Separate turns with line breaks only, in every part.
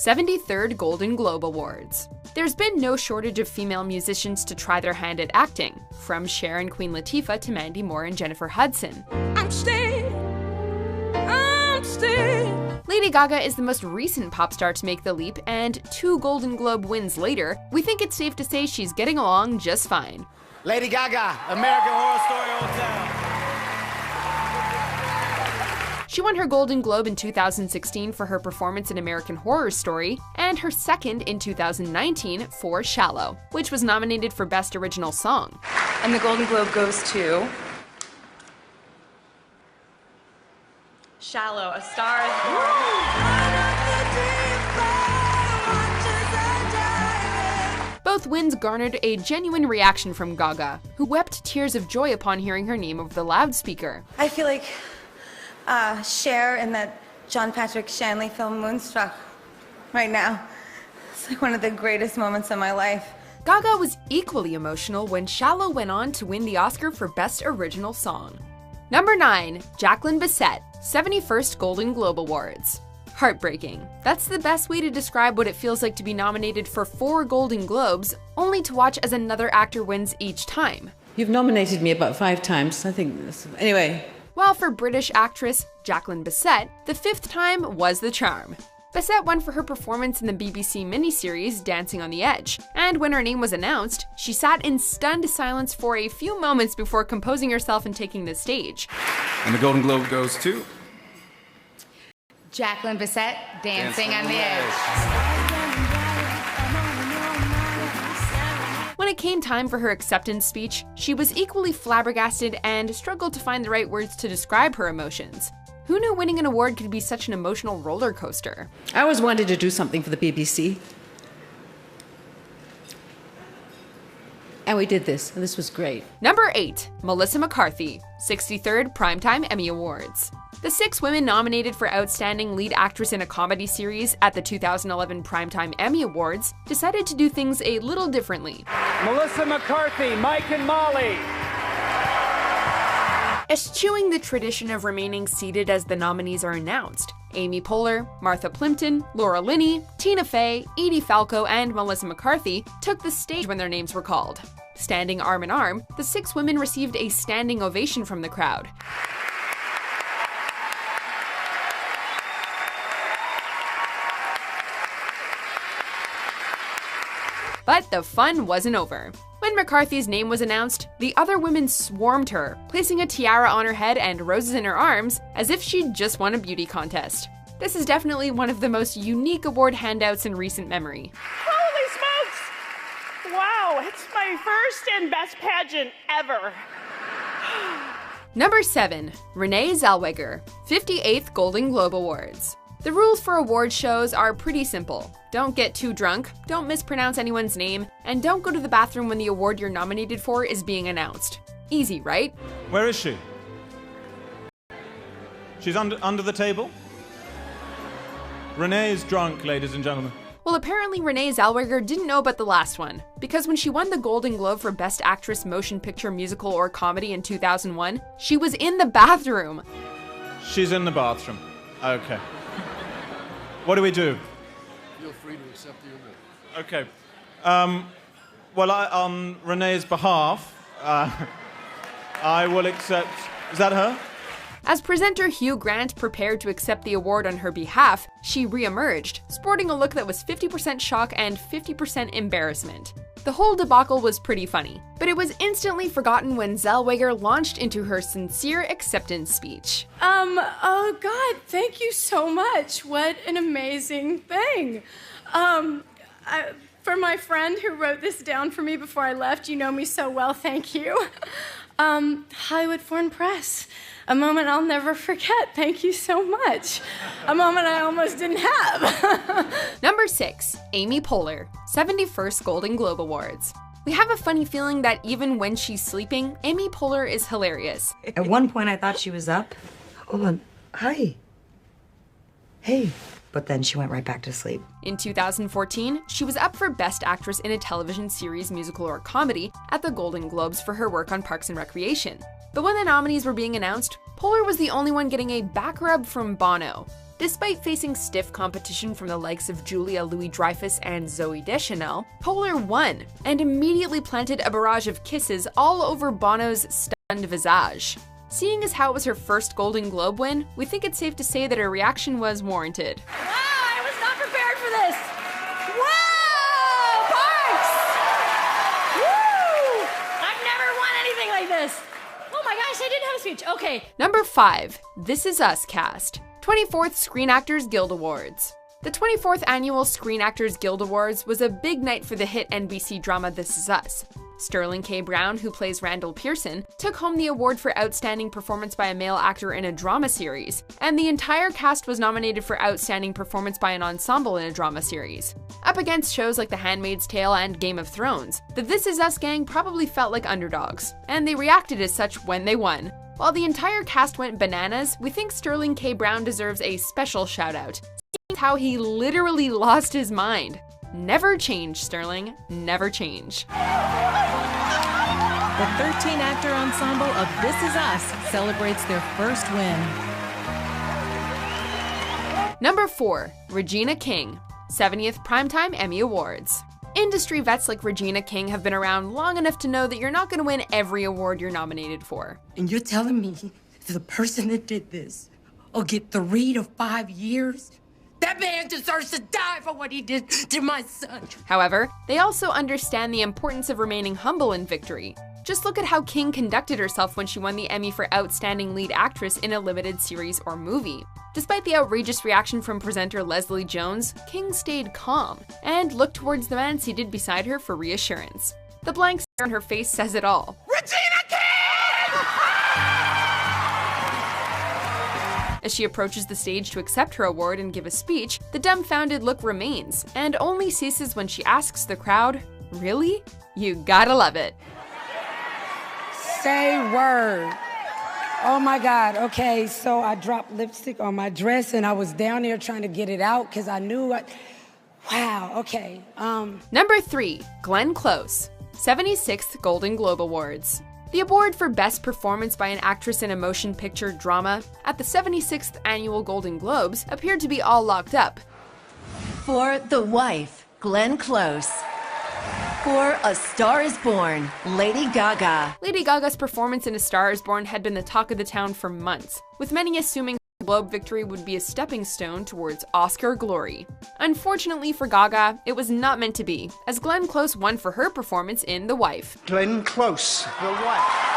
73rd Golden Globe Awards. There's been no shortage of female musicians to try their hand at acting, from Cher and Queen Latifah to Mandy Moore and Jennifer Hudson.
I'm staying.
Lady Gaga is the most recent pop star to make the leap, and 2 Golden Globe wins later, we think it's safe to say she's getting along just fine.
Lady Gaga, American Horror Story Old Town.
She won her Golden Globe in 2016 for her performance in American Horror Story, and her second in 2019 for Shallow, which was nominated for Best Original Song.
And the Golden Globe goes to Shallow, A Star Is Born.
Both wins garnered a genuine reaction from Gaga, who wept tears of joy upon hearing her name over the loudspeaker.
I feel like Cher in that John Patrick Shanley film Moonstruck right now. It's like one of the greatest moments of my life.
Gaga was equally emotional when Shallow went on to win the Oscar for Best Original Song. Number 9. Jacqueline Bisset, 71st Golden Globe Awards. Heartbreaking. That's the best way to describe what it feels like to be nominated for 4 Golden Globes, only to watch as another actor wins each time.
You've nominated me about 5 times, I think. Anyway.
While for British actress Jacqueline Bisset, the 5th time was the charm. Bisset won for her performance in the BBC miniseries Dancing on the Edge, and when her name was announced, she sat in stunned silence for a few moments before composing herself and taking the stage.
And the Golden Globe goes to
Jacqueline Bisset, Dancing on the Edge.
When it came time for her acceptance speech, she was equally flabbergasted and struggled to find the right words to describe her emotions. Who knew winning an award could be such an emotional roller coaster?
I always wanted to do something for the BBC. And we did this, and this was great.
Number 8. Melissa McCarthy, 63rd Primetime Emmy Awards. The 6 women nominated for Outstanding Lead Actress in a Comedy Series at the 2011 Primetime Emmy Awards decided to do things a little differently.
Melissa McCarthy, Mike and Molly.
Eschewing the tradition of remaining seated as the nominees are announced, Amy Poehler, Martha Plimpton, Laura Linney, Tina Fey, Edie Falco, and Melissa McCarthy took the stage when their names were called. Standing arm in arm, the 6 women received a standing ovation from the crowd. But the fun wasn't over. When McCarthy's name was announced, the other women swarmed her, placing a tiara on her head and roses in her arms as if she'd just won a beauty contest. This is definitely one of the most unique award handouts in recent memory.
Holy smokes! Wow, it's my first and best pageant ever.
Number 7. Renee Zellweger, 58th Golden Globe Awards. The rules for award shows are pretty simple. Don't get too drunk, don't mispronounce anyone's name, and don't go to the bathroom when the award you're nominated for is being announced. Easy, right?
Where is she? She's under the table? Renee is drunk, ladies and gentlemen.
Well, apparently Renee Zellweger didn't know about the last one, because when she won the Golden Globe for Best Actress Motion Picture, Musical, or Comedy in 2001, she was in the bathroom.
She's in the bathroom. Okay. What do we do?
Feel free to accept the award.
Okay. Well, on Renee's behalf, I will accept... Is that her?
As presenter Hugh Grant prepared to accept the award on her behalf, she re-emerged, sporting a look that was 50% shock and 50% embarrassment. The whole debacle was pretty funny, but it was instantly forgotten when Zellweger launched into her sincere acceptance speech.
Oh God, thank you so much. What an amazing thing. For my friend who wrote this down for me before I left, you know me so well, thank you. Hollywood Foreign Press. A moment I'll never forget. Thank you so much. A moment I almost didn't have.
Number 6. Amy Poehler, 71st Golden Globe Awards. We have a funny feeling that even when she's sleeping, Amy Poehler is hilarious.
At one point I thought she was up. Hold on. Hi. Hey. But then she went right back to sleep.
In 2014, she was up for Best Actress in a Television Series, Musical, or Comedy at the Golden Globes for her work on Parks and Recreation. But when the nominees were being announced, Poehler was the only one getting a back rub from Bono. Despite facing stiff competition from the likes of Julia Louis-Dreyfus and Zooey Deschanel, Polar won and immediately planted a barrage of kisses all over Bono's stunned visage. Seeing as how it was her first Golden Globe win, we think it's safe to say that her reaction was warranted.
Wow, I was not prepared for this. Wow, Parks! Woo! I've never won anything like this. Oh my gosh, I didn't have a speech. Okay.
Number 5, This Is Us cast. 24th Screen Actors Guild Awards. The 24th Annual Screen Actors Guild Awards was a big night for the hit NBC drama This Is Us. Sterling K. Brown, who plays Randall Pearson, took home the award for Outstanding Performance by a Male Actor in a Drama Series, and the entire cast was nominated for Outstanding Performance by an Ensemble in a Drama Series. Up against shows like The Handmaid's Tale and Game of Thrones, the This Is Us gang probably felt like underdogs, and they reacted as such when they won. While the entire cast went bananas, we think Sterling K. Brown deserves a special shout-out, seeing how he literally lost his mind. Never change, Sterling. Never change.
The 13-actor ensemble of This Is Us celebrates their first win.
Number 4, Regina King, 70th Primetime Emmy Awards. Industry vets like Regina King have been around long enough to know that you're not going to win every award you're nominated for.
And you're telling me the person that did this will get 3 to 5 years? That man deserves to die for what he did to my son.
However, they also understand the importance of remaining humble in victory. Just look at how King conducted herself when she won the Emmy for Outstanding Lead Actress in a Limited Series or Movie. Despite the outrageous reaction from presenter Leslie Jones, King stayed calm and looked towards the man seated beside her for reassurance. The blank stare on her face says it all.
Regina King!
As she approaches the stage to accept her award and give a speech, the dumbfounded look remains, and only ceases when she asks the crowd, "Really? You gotta love it."
Say word. Oh my God, okay, so I dropped lipstick on my dress and I was down there trying to get it out because I knew wow, okay.
Number 3, Glenn Close, 76th Golden Globe Awards. The award for Best Performance by an Actress in a Motion Picture Drama at the 76th Annual Golden Globes appeared to be all locked up.
For The Wife, Glenn Close. For A Star Is Born, Lady Gaga.
Lady Gaga's performance in A Star Is Born had been the talk of the town for months, with many assuming her Globe victory would be a stepping stone towards Oscar glory. Unfortunately for Gaga, it was not meant to be, as Glenn Close won for her performance in The Wife.
Glenn Close, The Wife.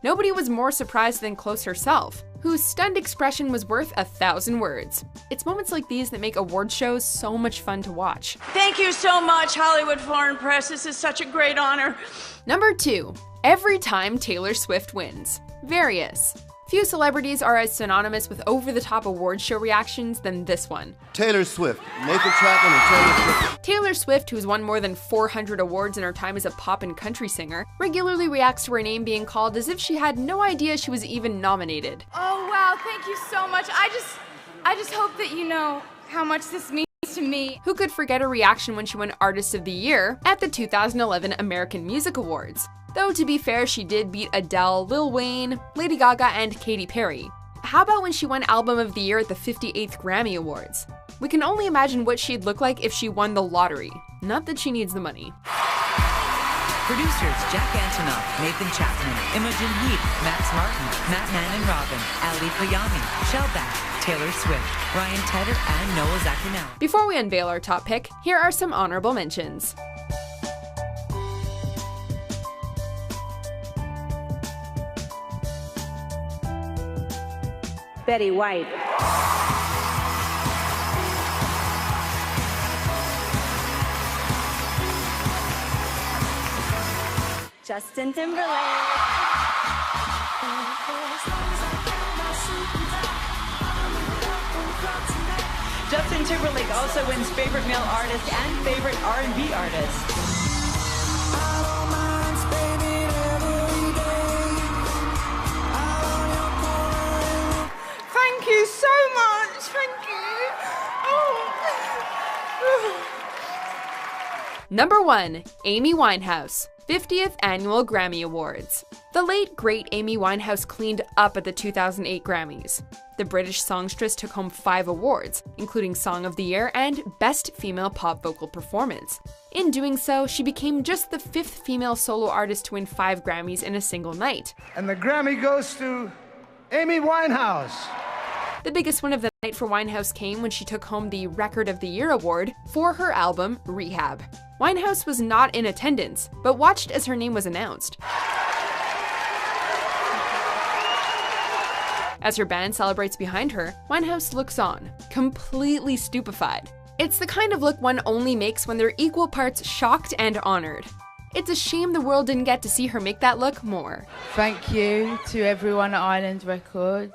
Nobody was more surprised than Close herself, whose stunned expression was worth 1,000 words. It's moments like these that make award shows so much fun to watch.
Thank you so much, Hollywood Foreign Press. This is such a great honor.
Number 2, every time Taylor Swift wins. Various. Few celebrities are as synonymous with over-the-top award show reactions than this one.
Taylor Swift, Nathan Chapman and Taylor Swift.
Taylor Swift, who's won more than 400 awards in her time as a pop and country singer, regularly reacts to her name being called as if she had no idea she was even nominated.
Oh wow, thank you so much. I just hope that you know how much this means to me.
Who could forget her reaction when she won Artist of the Year at the 2011 American Music Awards? Though to be fair, she did beat Adele, Lil Wayne, Lady Gaga, and Katy Perry. How about when she won Album of the Year at the 58th Grammy Awards? We can only imagine what she'd look like if she won the lottery. Not that she needs the money.
Producers Jack Antonoff, Nathan Chapman, Imogen Heap, Max Martin, Matt Mann and Robin, Ali Fayami, Shellback, Taylor Swift, Ryan Tedder, and Noah Zaccanelli.
Before we unveil our top pick, here are some honorable mentions.
Betty White. Justin Timberlake.
Justin Timberlake also wins Favorite Male Artist and Favorite R&B Artist.
Thank you so much. Thank you. Oh.
Number 1. Amy Winehouse, 50th Annual Grammy Awards. The late, great Amy Winehouse cleaned up at the 2008 Grammys. The British songstress took home 5 awards, including Song of the Year and Best Female Pop Vocal Performance. In doing so, she became just the 5th female solo artist to win 5 Grammys in a single night.
And the Grammy goes to Amy Winehouse.
The biggest win of the night for Winehouse came when she took home the Record of the Year award for her album, Rehab. Winehouse was not in attendance, but watched as her name was announced. As her band celebrates behind her, Winehouse looks on, completely stupefied. It's the kind of look one only makes when they're equal parts shocked and honored. It's a shame the world didn't get to see her make that look more.
Thank you to everyone at Island Records.